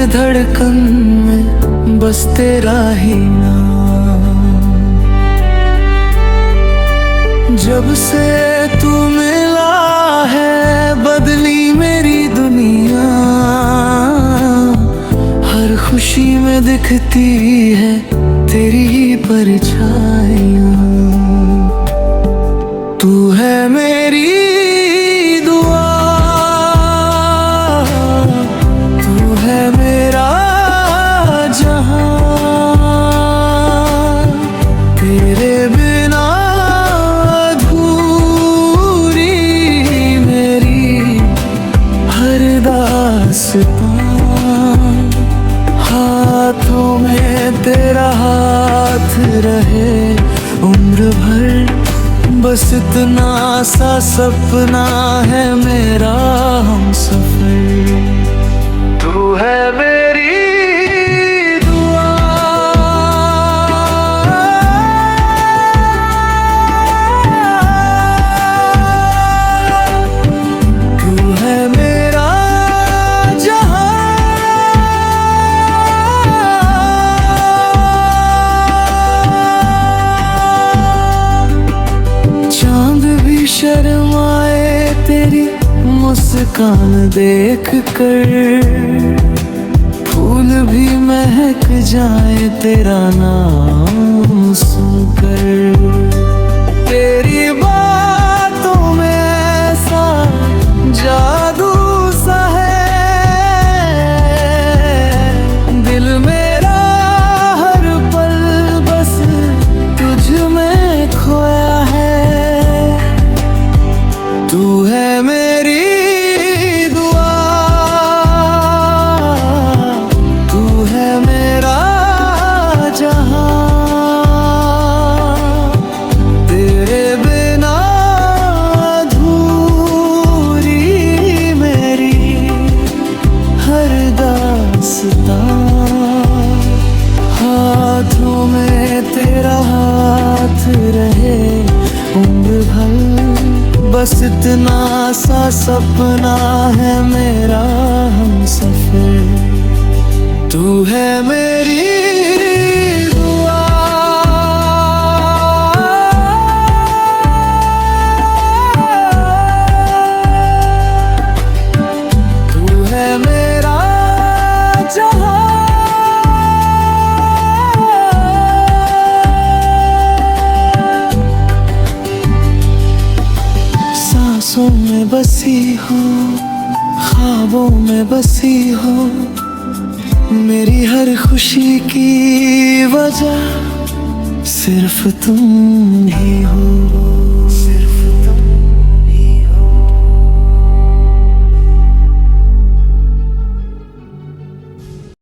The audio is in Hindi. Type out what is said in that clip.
धड़कन में बस तेरा ही नाम। जब से तू मिला है बदली मेरी दुनिया, हर खुशी में दिखती है तेरी ही परछाइयाँ। तू है मेरी दुआ, तू है मेरा जहां, तेरे बिना अधूरी मेरी हर दास्तां। हाथों में तेरा हाथ रहे उम्र भर, बस इतना सा सपना है मेरा हमसफर। तू है मेरी दुआ, तू है मेरा जहां। चांद भी शर्माए तेरी मुस्कान देख कर, फूल भी महक जाए तेरा नाम सुनकर। तेरी बातों में ऐसा जादू सा है, दिल मेरा हर पल बस तुझ में खोया है। तू है मेरी दुआ, तू है मेरा जहां, तेरे बिना अधूरी मेरी हर दास्तां। हाथों में तेरा हाथ रहे उम्र भर, बस इतना सा सपना है मेरा हमसफर। तू है मेरी दुआ, तू है मेरा जहां। सांसों में बसी हो, ख्वाबों में बसी हो, मेरी हर खुशी की वजह सिर्फ तुम ही हो।